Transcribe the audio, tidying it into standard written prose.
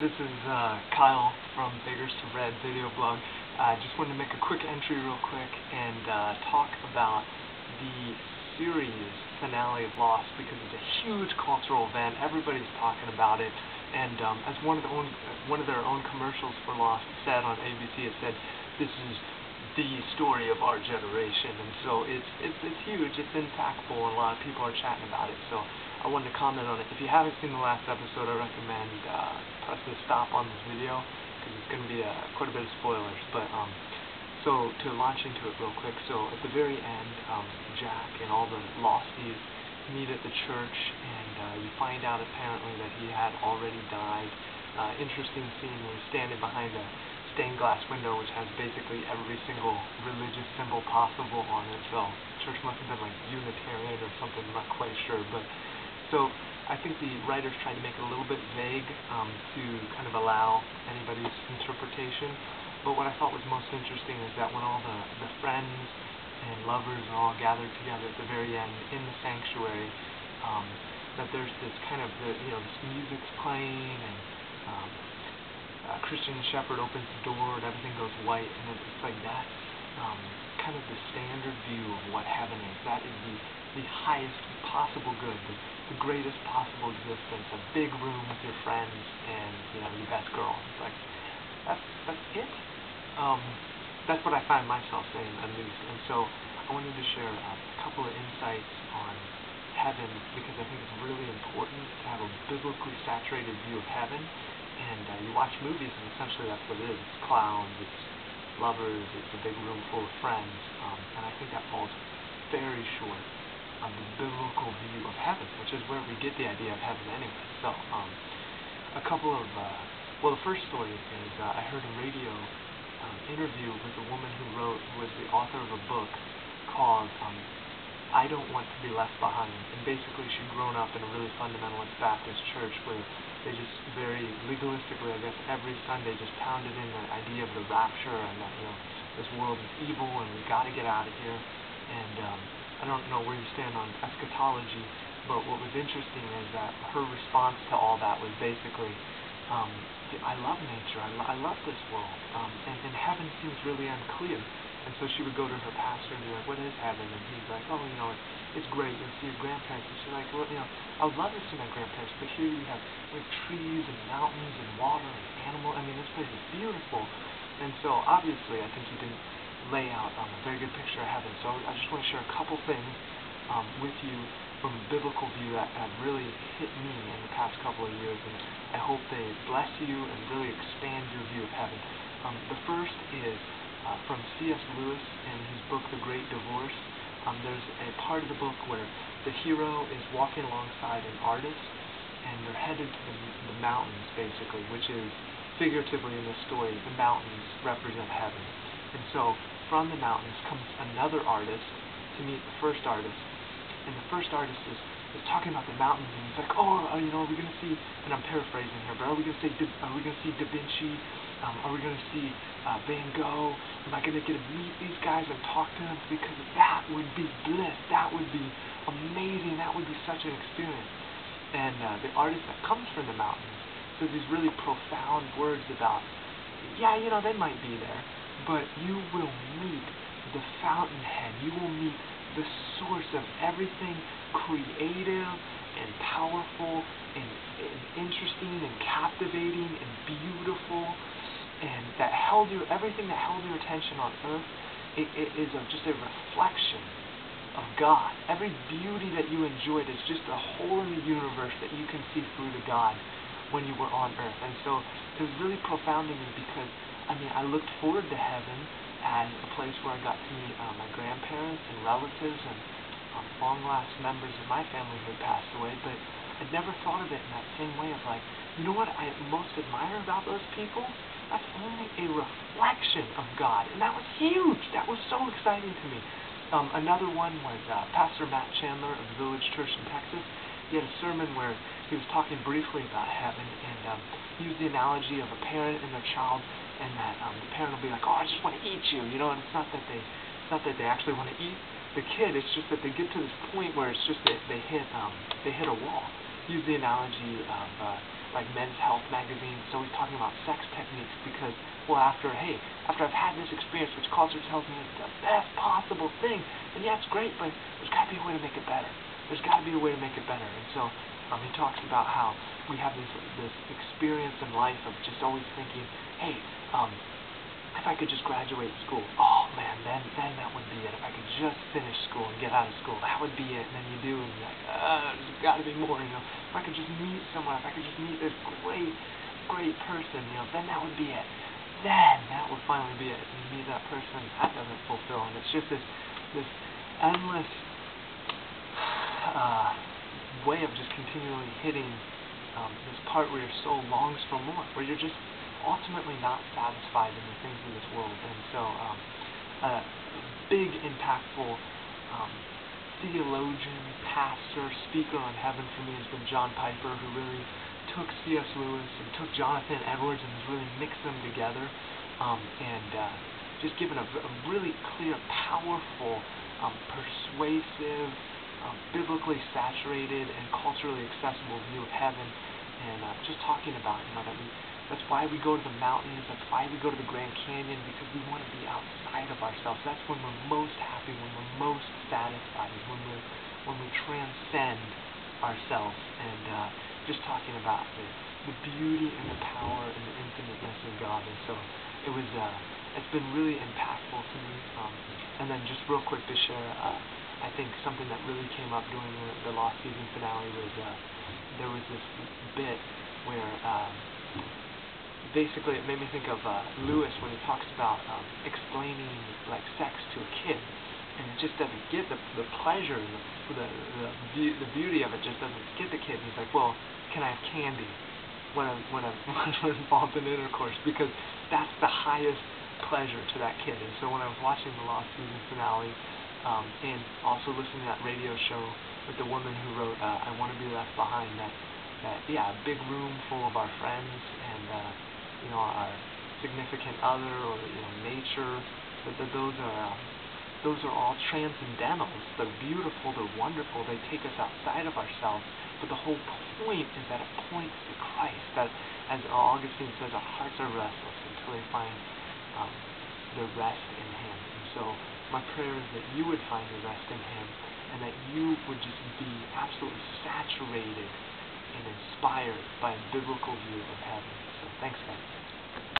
This is Kyle from Beggars to Red video blog. I just wanted to make a quick entry real quick and talk about the series finale of Lost because it's a huge cultural event. Everybody's talking about it, and as one of their own commercials for Lost said on ABC, it said, "This is the story of our generation," and so it's huge, it's impactful, and a lot of people are chatting about it. So I wanted to comment on it. If you haven't seen the last episode, I recommend pressing stop on this video because it's going to be quite a bit of spoilers. But so to launch into it real quick, so at the very end, Jack and all the Losties meet at the church, and you find out apparently that he had already died. Interesting scene where he's standing behind a stained glass window which has basically every single religious symbol possible on it. So church must have been like Unitarian or something, I'm not quite sure. But so I think the writers tried to make it a little bit vague to kind of allow anybody's interpretation. But what I thought was most interesting is that when all the friends and lovers are all gathered together at the very end in the sanctuary, that there's this kind of, this music's playing, and Christian Shepherd opens the door and everything goes white, and it's like that's kind of the standard view of what heaven is. That is the highest possible good, the greatest possible existence, a big room with your friends and your best girl. It's like that's it. That's what I find myself saying, at least. And so I wanted to share a couple of insights on heaven because I think it's really important to have a biblically saturated view of heaven. And you watch movies, and essentially that's what it is. It's clowns, it's lovers, it's a big room full of friends. And I think that falls very short of the biblical view of heaven, which is where we get the idea of heaven anyway. So a couple of, the first story is I heard a radio interview with a woman who was the author of a book called I Don't Want to Be Left Behind. And basically she'd grown up in a really fundamentalist Baptist church where they just very legalistically, I guess, every Sunday just pounded in the idea of the rapture and that, this world is evil and we got to get out of here. And I don't know where you stand on eschatology, but what was interesting is that her response to all that was basically, I love nature, I love this world, and heaven seems really unclear. And so she would go to her pastor and be like, what is heaven? And he's like, oh, it's great, you'll see your grandparents. And she's like, well, I would love to see my grandparents, but here we have trees and mountains and water and animals. I mean, this place is beautiful. And so obviously I think he didn't lay out a very good picture of heaven. So I just want to share a couple things with you from a biblical view that have really hit me in the past couple of years, and I hope they bless you and really expand your view of heaven. The first is from C.S. Lewis in his book The Great Divorce. There's a part of the book where the hero is walking alongside an artist, and they're headed to the mountains, basically, which is figuratively in the story, the mountains represent heaven. And so from the mountains comes another artist to meet the first artist, and the first artist is talking about the mountains, and he's like, oh, are we going to see, and I'm paraphrasing here, but are we going to see Da Vinci? Are we going to see Van Gogh? Am I going to get to meet these guys and talk to them? Because that would be bliss. That would be amazing. That would be such an experience. And the artist that comes from the mountains says these really profound words about, they might be there, but you will meet the fountainhead. You will meet the source of everything creative and powerful and interesting and captivating and beautiful, and that everything that held your attention on earth, it is just a reflection of God. Every beauty that you enjoyed is just a hole in the universe that you can see through to God when you were on earth. And so it was really profound to me because, I looked forward to heaven as a place where I got to meet my grandparents and relatives and long-lost members of my family who had passed away, but I'd never thought of it in that same way of like, what I most admire about those people? That's only a reflection of God, and that was huge. That was so exciting to me. Another one was Pastor Matt Chandler of the Village Church in Texas. He had a sermon where he was talking briefly about heaven, and he used the analogy of a parent and their child, and that the parent will be like, oh, I just want to eat you, and it's not that they actually want to eat the kid. It's just that they get to this point where it's just that they hit a wall. Use the analogy of like Men's Health magazine. So he's talking about sex techniques because, well, after I've had this experience, which culture tells me is the best possible thing, and yeah, it's great, but there's got to be a way to make it better. There's got to be a way to make it better. And so he talks about how we have this experience in life of just always thinking, hey, if I could just graduate school, oh man, then that would be it. If I could just finish school and get out of school, that would be it. And then you do, and you're like, there's got to be more, If I could just meet someone, if I could just meet this great person, then that would be it. Then that would finally be it. And you meet that person, that doesn't fulfill, and it's just this endless way of just continually hitting this part where your soul longs for more, where you're just ultimately not satisfied in the things of this world. And so a big, impactful theologian, pastor, speaker on heaven for me has been John Piper, who really took C.S. Lewis and took Jonathan Edwards and has really mixed them together and just given a really clear, powerful, persuasive, biblically saturated and culturally accessible view of heaven, and just talking about that's why we go to the mountains, that's why we go to the Grand Canyon, because we want to be outside of ourselves. That's when we're most happy, when we're most satisfied, when we transcend ourselves, and just talking about the beauty and the power and the infiniteness of God. And so it's been really impactful to me. And then just real quick to share, I think something that really came up during the Lost season finale was there was this bit where basically it made me think of Lewis when he talks about explaining like sex to a kid, and it just doesn't get the pleasure and the beauty of it just doesn't get the kid. And he's like, well, can I have candy when I'm involved in intercourse, because that's the highest pleasure to that kid. And so when I was watching the Lost season finale, and also listening to that radio show with the woman who wrote I Want to Be Left Behind, that a big room full of our friends and our significant other or nature, those are all transcendentals. They're beautiful, they're wonderful, they take us outside of ourselves, but the whole point is that it points to Christ, that, as Augustine says, our hearts are restless until they find their rest in Him. And so my prayer is that you would find your rest in Him, and that you would just be absolutely saturated and inspired by a biblical view of heaven. So thanks, guys.